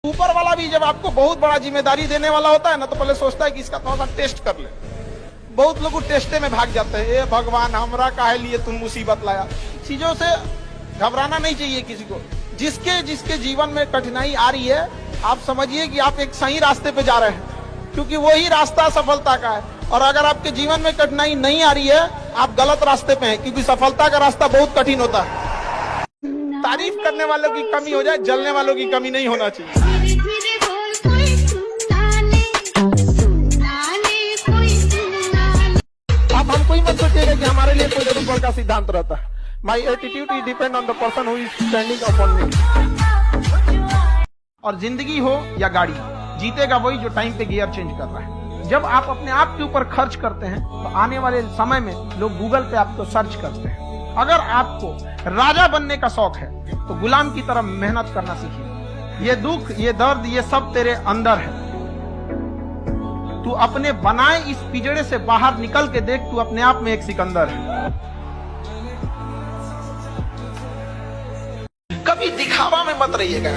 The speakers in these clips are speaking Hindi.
ऊपर वाला भी जब आपको बहुत बड़ा जिम्मेदारी देने वाला होता है ना, तो पहले सोचता है कि इसका थोड़ा सा टेस्ट कर ले। बहुत लोग टेस्टे में भाग जाते हैं, ए भगवान हमरा काहे लिए तुम मुसीबत लाया। चीजों से घबराना नहीं चाहिए किसी को। जिसके जिसके जीवन में कठिनाई आ रही है, आप समझिए कि आप एक सही रास्ते पे जा रहे हैं, क्योंकि वही रास्ता सफलता का है। और अगर आपके जीवन में कठिनाई नहीं आ रही है, आप गलत रास्ते पे हैं, क्योंकि सफलता का रास्ता बहुत कठिन होता है। तारीफ करने वालों की कमी हो जाए, जलने वालों की कमी नहीं होना चाहिए। आप हमको ही मत सोचिएगा कि हमारे लिए कोई ऊपर का सिद्धांत रहता है। My attitude is depend on the person who is standing upon मी। और जिंदगी हो या गाड़ी, जीतेगा वही जो टाइम पे गियर चेंज कर रहा है। जब आप अपने आप के ऊपर खर्च करते हैं, तो आने वाले समय में लोग गूगल पे आपको सर्च करते हैं। अगर आपको राजा बनने का शौक है, तो गुलाम की तरह मेहनत करना सीखिए। ये दुख, ये दर्द, ये सब तेरे अंदर है। तू अपने बनाए इस पिजड़े से बाहर निकल के देख, तू अपने आप में एक सिकंदर है। कभी दिखावा में मत रहिएगा।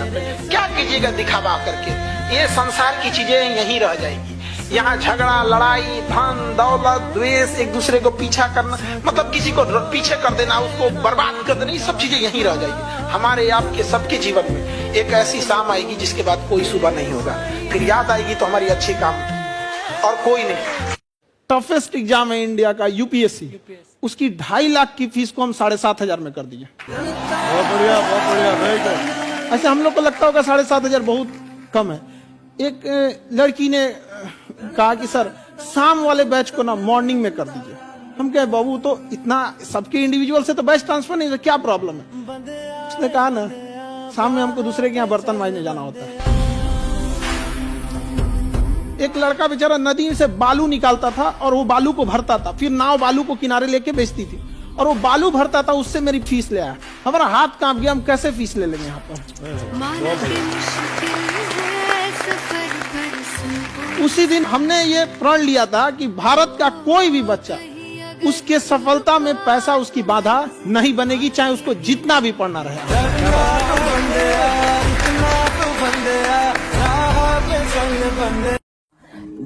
क्या कीजिएगा दिखावा करके? ये संसार की चीजें यहीं रह जाएगी। यहाँ झगड़ा, लड़ाई, धन दौलत, द्वेष, एक दूसरे को पीछा करना, मतलब किसी को पीछे कर देना, उसको बर्बाद कर देना, ये सब चीजें यहीं रह जाएगी। हमारे आपके सबके जीवन में एक ऐसी शाम आएगी जिसके बाद कोई सुबह नहीं होगा। फिर याद आएगी तो हमारी अच्छी काम और कोई नहीं। टफेस्ट एग्जाम है इंडिया का, यूपीएससी। उसकी 2.5 लाख की फीस को हम 7,500 में कर दिए। बहुत बढ़िया, बहुत बढ़िया। ऐसे हम लोग को लगता होगा 7,500 बहुत कम है। एक लड़की ने कहा कि सर शाम वाले बैच को ना मॉर्निंग में कर दीजिए। हम कहे बाबू, तो इतना सबके इंडिविजुअल से तो बैच ट्रांसफर नहीं, तो क्या प्रॉब्लम है? उसने कहा ना, शाम में हमको दूसरे के यहाँ बर्तन मांजने जाना होता है। एक लड़का बेचारा नदी से बालू निकालता था और वो बालू को भरता था, फिर नाव बालू को किनारे लेके बेचती थी, और वो बालू भरता था, उससे मेरी फीस ले आया। हमारा हाथ कांप गया, हम कैसे फीस ले लेंगे यहाँ पर। उसी दिन हमने ये प्रण लिया था कि भारत का कोई भी बच्चा, उसके सफलता में पैसा उसकी बाधा नहीं बनेगी, चाहे उसको जितना भी पढ़ना रहे।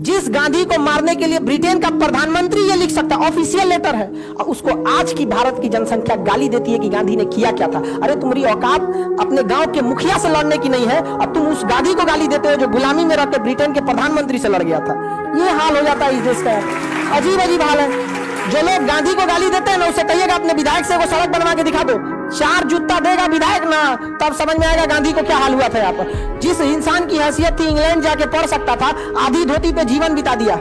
जिस गांधी को मारने के लिए ब्रिटेन का प्रधानमंत्री ये लिख सकता, ऑफिशियल लेटर है, और उसको आज की भारत की जनसंख्या गाली देती है कि गांधी ने किया क्या था। अरे तुम्हारी औकात अपने गांव के मुखिया से लड़ने की नहीं है, और तुम उस गांधी को गाली देते हो जो गुलामी में रहकर ब्रिटेन के प्रधानमंत्री से लड़ गया था। ये हाल हो जाता है इस देश का। अजीब अजीब हाल है। जो लोग गांधी को गाली देते हैं ना, उसे कहिएगा अपने विधायक से वो सड़क बनवा के दिखा दो। 4 जूता देगा विधायक ना, तब समझ में आएगा गांधी को क्या हाल हुआ था यहाँ पर। जिस इंसान की हैसियत थी इंग्लैंड जाके पढ़ सकता था, आधी धोती पे जीवन बिता दिया।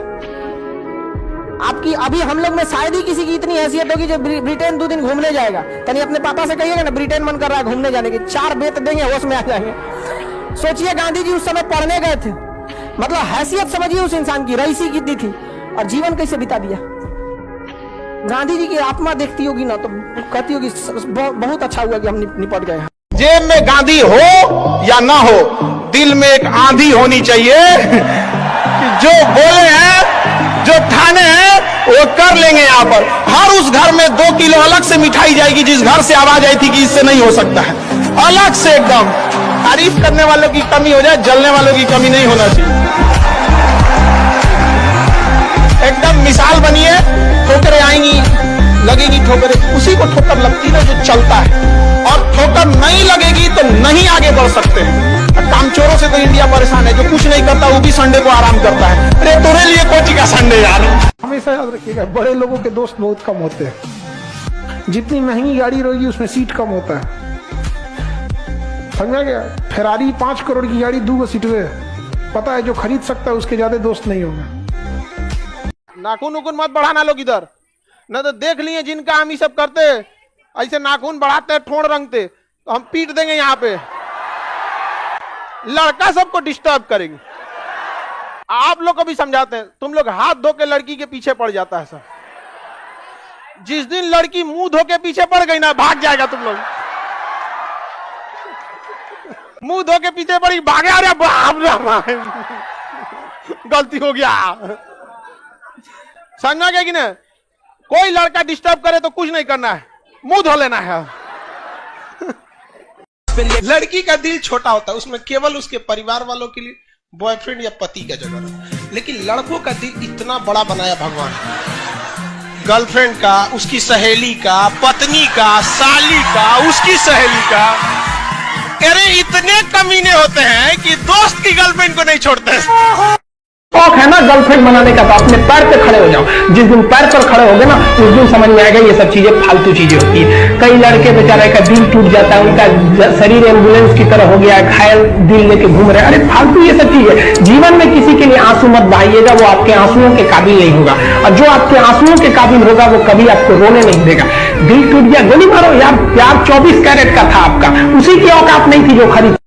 आपकी अभी हम लोग में शायद ही किसी की इतनी हैसियत होगी जो ब्रिटेन 2 दिन घूमने जाएगा। कहीं अपने पापा से कहिएगा ना, ब्रिटेन मन कर रहा है घूमने जाने की, 4 बेत देंगे, होश में आ जाएंगे। सोचिए गांधी जी उस समय पढ़ने गए थे, मतलब हैसियत समझिए उस इंसान की, रईसी कितनी थी, और जीवन कैसे बिता दिया। गांधी जी की आत्मा देखती होगी ना, तो कहती होगी बहुत अच्छा हुआ कि हम निपट गए। जेब में गांधी हो या ना हो, दिल में एक आंधी होनी चाहिए कि जो बोले हैं, जो ठाने हैं, वो कर लेंगे। यहाँ पर हर उस घर में 2 किलो अलग से मिठाई जाएगी जिस घर से आवाज आई थी कि इससे नहीं हो सकता है, अलग से एकदम। तारीफ करने वालों की कमी हो जाए, जलने वालों की कमी नहीं होना चाहिए। एकदम मिसाल बनिए। ठोकरें आएंगी, लगेगी ठोकरें, उसी को ठोकर लगती है जो चलता है, और ठोकर नहीं लगेगी तो नहीं आगे बढ़ सकते हैं। कामचोरों से तो इंडिया परेशान है, जो कुछ नहीं करता वो भी संडे को आराम करता है। अरे तेरे लिए कोची का संडे यार। हमेशा याद रखिएगा, बड़े लोगों के दोस्त बहुत कम होते हैं। जितनी महंगी गाड़ी रहेगी उसमें सीट कम होता है, समझा गया? फेरारी 5 करोड़ की गाड़ी 2 सीट में, पता है जो खरीद सकता है उसके ज्यादा दोस्त नहीं होंगे। नाखून उखून मत बढ़ाना लोग इधर, न तो देख लिए जिनका हम ये सब करते, ऐसे नाखून बढ़ाते ठोड़ रंगते, तो हम पीट देंगे यहाँ पे। लड़का सबको डिस्टर्ब करेंगे। आप लोग को भी समझाते हैं, तुम लोग हाथ धो के लड़की के पीछे पड़ जाता है सर। जिस दिन लड़की मुंह धो के पीछे पड़ गई ना, भाग जाएगा तुम लोग। मुंह धो के पीछे पड़ी, भागे, अरे बाप रे गलती हो गया। समझा गया कि ना? कोई लड़का डिस्टर्ब करे तो कुछ नहीं करना है, मुंह धो लेना है। लड़की का दिल छोटा होता है, उसमें केवल उसके परिवार वालों के लिए बॉयफ्रेंड या पति का जगह रहता। लेकिन लड़कों का दिल इतना बड़ा बनाया भगवान, गर्लफ्रेंड का, उसकी सहेली का, पत्नी का, साली का, उसकी सहेली का। अरे इतने कमीने होते हैं कि दोस्त की गर्लफ्रेंड को नहीं छोड़ते। शौक है ना गर्लफ्रेंड बनाने का, तो अपने पैर पे खड़े हो जाओ। जिस दिन पैर पर खड़े होगे ना, उस दिन समझ में आएगा ये सब चीजें फालतू चीजें होती है। कई लड़के बेचारे का दिल टूट जाता है, उनका शरीर एम्बुलेंस की तरह हो गया है, घायल दिल लेके घूम रहे हैं। अरे फालतू ये सब चीजें। जीवन में किसी के लिए आंसू मत बहाइएगा, वो आपके आंसुओं के काबिल नहीं होगा। और जो आपके आंसुओं के काबिल होगा वो कभी आपको रोने नहीं देगा। दिल टूट गया, गोली मारो यार, प्यार 24 कैरेट का था आपका, उसी की औकात नहीं थी जो खरीद।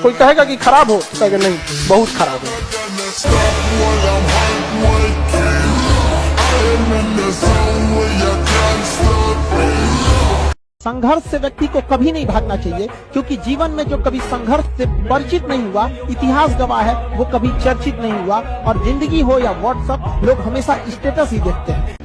कोई कहेगा कि खराब हो, कहेगा नहीं बहुत खराब हो। संघर्ष से व्यक्ति को कभी नहीं भागना चाहिए, क्योंकि जीवन में जो कभी संघर्ष से परिचित नहीं हुआ, इतिहास गवाह है, वो कभी चर्चित नहीं हुआ। और जिंदगी हो या व्हाट्सएप, लोग हमेशा स्टेटस ही देखते हैं।